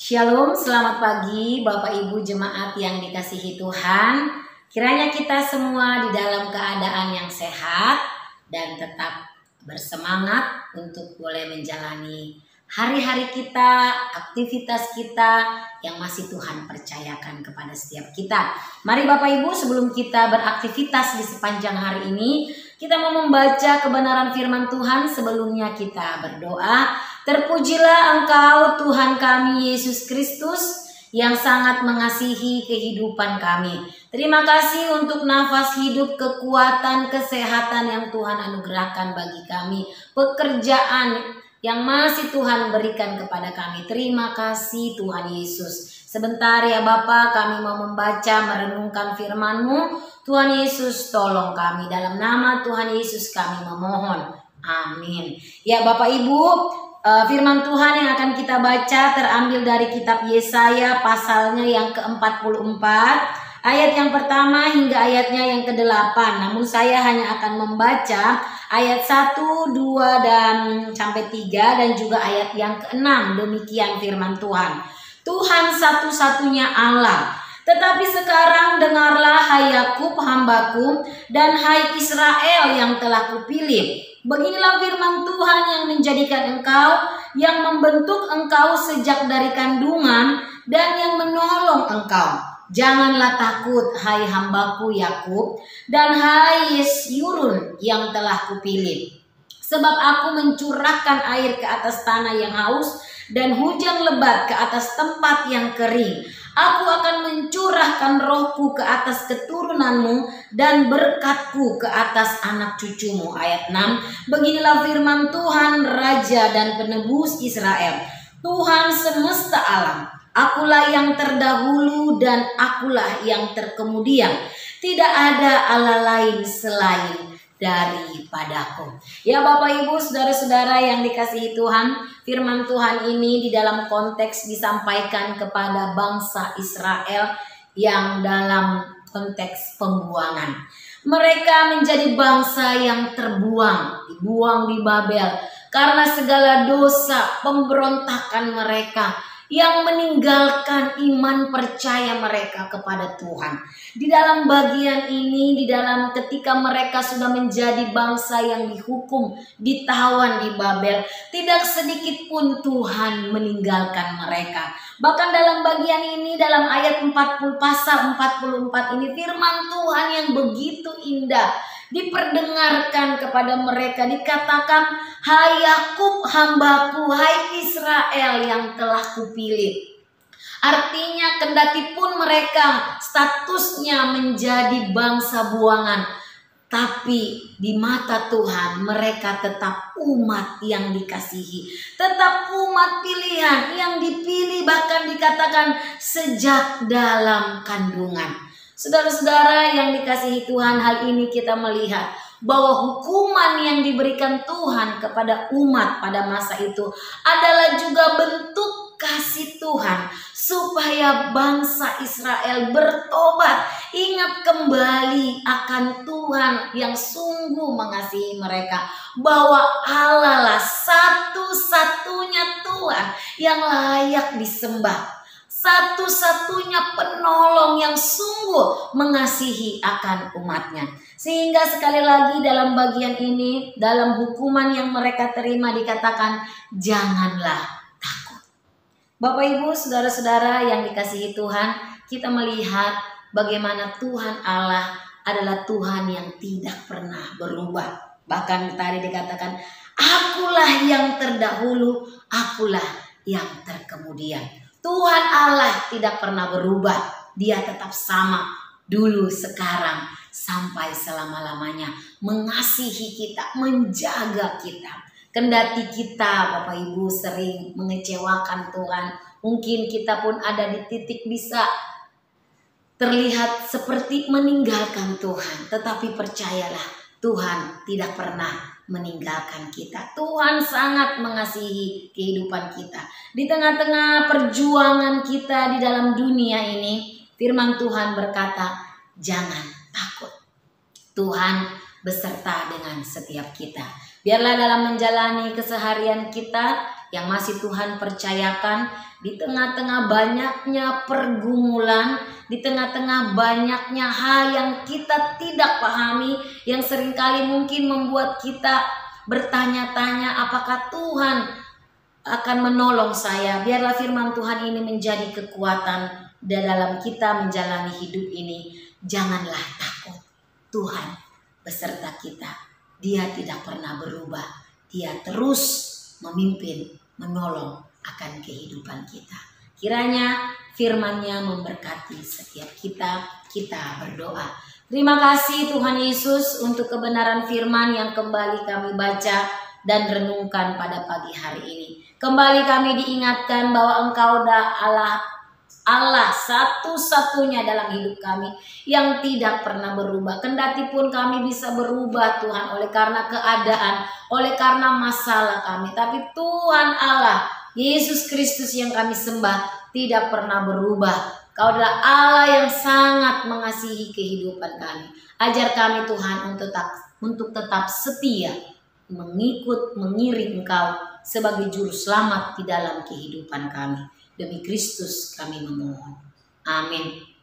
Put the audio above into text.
Shalom, selamat pagi Bapak Ibu jemaat yang dikasihi Tuhan. Kiranya kita semua di dalam keadaan yang sehat dan tetap bersemangat untuk boleh menjalani hari-hari kita, aktivitas kita yang masih Tuhan percayakan kepada setiap kita. Mari Bapak Ibu, sebelum kita beraktivitas di sepanjang hari ini, kita mau membaca kebenaran firman Tuhan. Sebelumnya kita berdoa. Terpujilah Engkau Tuhan kami Yesus Kristus yang sangat mengasihi kehidupan kami. Terima kasih untuk nafas hidup, kekuatan, kesehatan yang Tuhan anugerahkan bagi kami. Pekerjaan yang masih Tuhan berikan kepada kami. Terima kasih Tuhan Yesus. Sebentar ya Bapa, kami mau membaca, merenungkan firman-Mu. Tuhan Yesus tolong kami. Dalam nama Tuhan Yesus kami memohon. Amin. Ya Bapak Ibu, firman Tuhan yang akan kita baca terambil dari kitab Yesaya pasalnya yang ke-44, ayat yang pertama hingga ayatnya yang ke-8. Namun saya hanya akan membaca ayat 1, 2 dan sampai 3 dan juga ayat yang ke-6. Demikian firman Tuhan. Tuhan satu-satunya Allah. Tetapi sekarang dengarlah hai Yakub hambaku dan hai Israel yang telah kupilih. Beginilah firman Tuhan yang menjadikan engkau, yang membentuk engkau sejak dari kandungan dan yang menolong engkau. Janganlah takut hai hambaku Yakub dan hai Yesyurun yang telah kupilih. Sebab aku mencurahkan air ke atas tanah yang haus dan hujan lebat ke atas tempat yang kering. Aku akan mencurahkan rohku ke atas keturunanmu dan berkatku ke atas anak cucumu. Ayat 6. Beginilah firman Tuhan Raja dan Penebus Israel, Tuhan semesta alam. Akulah yang terdahulu dan akulah yang terkemudian. Tidak ada Allah lain selain daripadaku. Ya Bapak Ibu, saudara-saudara yang dikasihi Tuhan, firman Tuhan ini di dalam konteks disampaikan kepada bangsa Israel yang dalam konteks pembuangan. Mereka menjadi bangsa yang terbuang, dibuang di Babel karena segala dosa pemberontakan mereka yang meninggalkan iman percaya mereka kepada Tuhan. Di dalam bagian ini, di dalam ketika mereka sudah menjadi bangsa yang dihukum, ditawan di Babel, tidak sedikit pun Tuhan meninggalkan mereka. Bahkan dalam bagian ini, dalam ayat 40 pasal 44 ini, firman Tuhan yang begitu indah diperdengarkan kepada mereka, dikatakan, hai Yakub hambaku, hai Israel yang telah kupilih. Artinya kendati pun mereka statusnya menjadi bangsa buangan, tapi di mata Tuhan mereka tetap umat yang dikasihi, tetap umat pilihan yang dipilih, bahkan dikatakan sejak dalam kandungan. Saudara-saudara yang dikasihi Tuhan, hal ini kita melihat bahwa hukuman yang diberikan Tuhan kepada umat pada masa itu adalah juga bentuk kasih Tuhan supaya bangsa Israel bertobat, ingat kembali akan Tuhan yang sungguh mengasihi mereka, bahwa Allah lah satu-satunya Tuhan yang layak disembah, satu-satunya penolong yang sungguh mengasihi akan umatnya. Sehingga sekali lagi dalam bagian ini, dalam hukuman yang mereka terima dikatakan, janganlah takut. Bapak Ibu, saudara-saudara yang dikasihi Tuhan, kita melihat bagaimana Tuhan Allah adalah Tuhan yang tidak pernah berubah. Bahkan tadi dikatakan, akulah yang terdahulu, akulah yang terkemudian. Tuhan Allah tidak pernah berubah. Dia tetap sama dulu, sekarang, sampai selama-lamanya. Mengasihi kita, menjaga kita. Kendati kita Bapak Ibu sering mengecewakan Tuhan. Mungkin kita pun ada di titik bisa terlihat seperti meninggalkan Tuhan. Tetapi percayalah, Tuhan tidak pernah meninggalkan kita. Tuhan sangat mengasihi kehidupan kita. Di tengah-tengah perjuangan kita di dalam dunia ini, firman Tuhan berkata, jangan takut. Tuhan beserta dengan setiap kita. Biarlah dalam menjalani keseharian kita, yang masih Tuhan percayakan di tengah-tengah banyaknya pergumulan, di tengah-tengah banyaknya hal yang kita tidak pahami, yang seringkali mungkin membuat kita bertanya-tanya apakah Tuhan akan menolong saya. Biarlah firman Tuhan ini menjadi kekuatan dalam kita menjalani hidup ini. Janganlah takut, Tuhan beserta kita. Dia tidak pernah berubah. Dia terus memimpin, menolong akan kehidupan kita. Kiranya firman-Nya memberkati setiap kita berdoa. Terima kasih Tuhan Yesus untuk kebenaran firman yang kembali kami baca dan renungkan pada pagi hari ini. Kembali kami diingatkan bahwa Engkau Allah satu-satunya dalam hidup kami yang tidak pernah berubah. Kendati pun kami bisa berubah Tuhan oleh karena keadaan, oleh karena masalah kami, tapi Tuhan Allah Yesus Kristus yang kami sembah tidak pernah berubah. Kau adalah Allah yang sangat mengasihi kehidupan kami. Ajar kami Tuhan untuk tetap setia mengiring Engkau sebagai juru selamat di dalam kehidupan kami. Demi Kristus kami memohon. Amin.